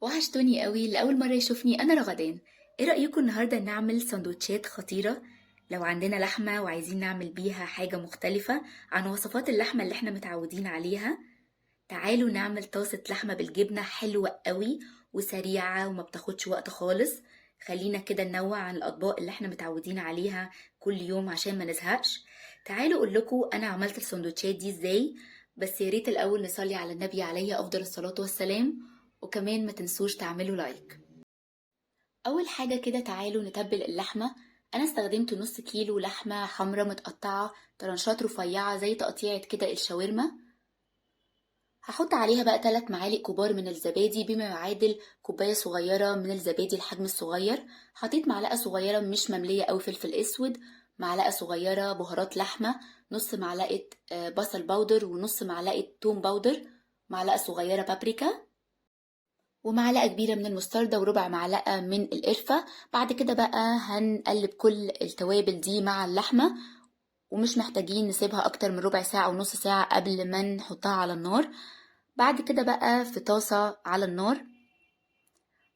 وحشتوني قوي لأول مرة يشوفني أنا رغدان. ايه رأيكم النهاردة نعمل سندوتشات خطيرة؟ لو عندنا لحمة وعايزين نعمل بيها حاجة مختلفة عن وصفات اللحمة اللي احنا متعودين عليها، تعالوا نعمل طاسة لحمة بالجبنة حلوة قوي وسريعة وما بتاخدش وقت خالص. خلينا كده ننوع عن الأطباق اللي احنا متعودين عليها كل يوم عشان ما نزهقش. تعالوا أقول لكم أنا عملت السندوتشات دي ازاي، بس يا ريت الأول نصلي على النبي عليه أفضل الصلاة والسلام، وكمان ما تنسوش تعملوا لايك. أول حاجة كده تعالوا نتبل اللحمة. أنا استخدمت نص كيلو لحمة حمرا متقطعة طرنشات رفيعة زي تقطيعة كده الشاورما. هحط عليها بقى 3 معالق كبار من الزبادي بما يعادل كوباية صغيرة من الزبادي الحجم الصغير. حطيت معلقة صغيرة مش مملية أو فلفل أسود، معلقة صغيرة بهارات لحمة، نص معلقة بصل باودر ونص معلقة توم باودر، معلقة صغيرة بابريكا، ومعلقة كبيرة من المستردة وربع معلقة من القرفة. بعد كده بقى هنقلب كل التوابل دي مع اللحمة، ومش محتاجين نسيبها أكتر من ربع ساعة ونص ساعة قبل ما نحطها على النار. بعد كده بقى في طاسة على النار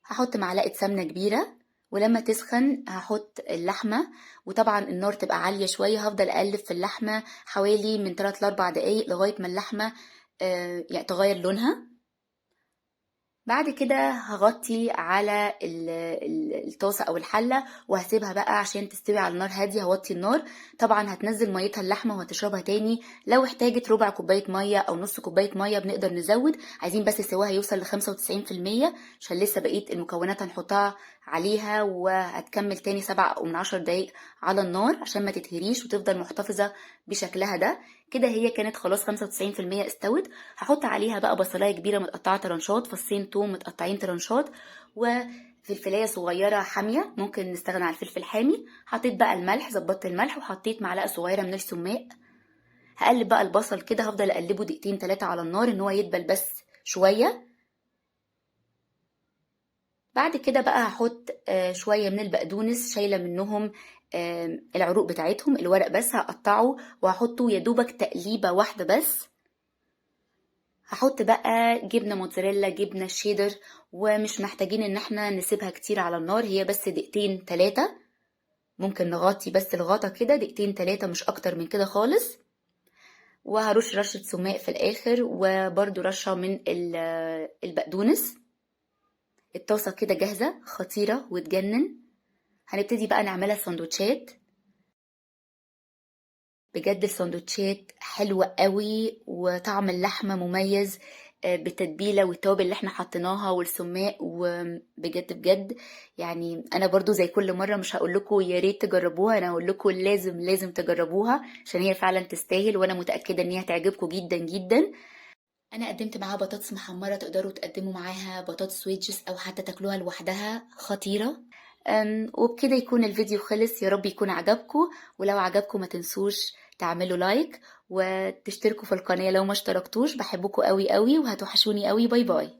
هحط معلقة سمنة كبيرة، ولما تسخن هحط اللحمة، وطبعا النار تبقى عالية شوية. هفضل أقلب في اللحمة حوالي من 3 ل 4 دقايق لغاية ما اللحمة يعني تغير لونها. بعد كده هغطي على الطاسة او الحلة وهسيبها بقى عشان تستوي على نار هادية. هوطي النار، طبعا هتنزل ميتها اللحمة وهتشربها تاني. لو احتاجت ربع كوباية مية او نص كوباية مية بنقدر نزود، عايزين بس سواها يوصل ل95% عشان لسه بقية المكونات هنحطها عليها، وهتكمل تاني 7 أو من 10 دقايق على النار عشان ما تتهريش وتفضل محتفظة بشكلها ده. كده هي كانت خلاص 95% استوت. هحط عليها بقى بصلايه كبيره متقطعه طرنشات، فصين توم متقطعين طرنشات، وفلفلايه صغيره حاميه، ممكن نستغنى عن الفلفل الحامي. حطيت بقى الملح، ظبطت الملح، وحطيت معلقه صغيره من السماق. هقلب بقى البصل كده، هفضل اقلبه دقيقتين 3 على النار ان هو يدبل بس شويه. بعد كده بقى هحط شويه من البقدونس، شايله منهم العروق بتاعتهم، الورق بس هقطعه وهحطه يا دوبك تقليبه واحده بس. هحط بقى جبنة موتزاريلا، جبنة شيدر، ومش محتاجين ان احنا نسيبها كتير على النار، هي بس دقيقتين 3. ممكن نغطي بس الغطا كده دقيقتين 3، مش اكتر من كده خالص. وهرش رشة سماق في الاخر، وبرده رشة من البقدونس. الطاسة كده جاهزة خطيرة وتجنن. هنبتدي بقى نعملها سندوتشات. بجد السندوتشات حلوة قوي وطعم اللحمة مميز بالتتبيلة والتوابل اللي احنا حطيناها والسماق، وبجد بجد يعني انا برضو زي كل مرة مش هقول لكم يا ريت تجربوها، انا هقول لكم لازم لازم تجربوها عشان هي فعلا تستاهل، وانا متأكدة ان هي هتعجبكم جدا جدا. انا قدمت معاها بطاطس محمرة، تقدروا تقدموا معاها بطاطس ويدجز او حتى تاكلوها لوحدها، خطيرة. وبكده يكون الفيديو خلص، يا رب يكون عجبكم. ولو عجبكم ما تنسوش تعملوا لايك وتشتركوا في القناة لو ما اشتركتوش. بحبكم قوي قوي وهتوحشوني قوي. باي باي.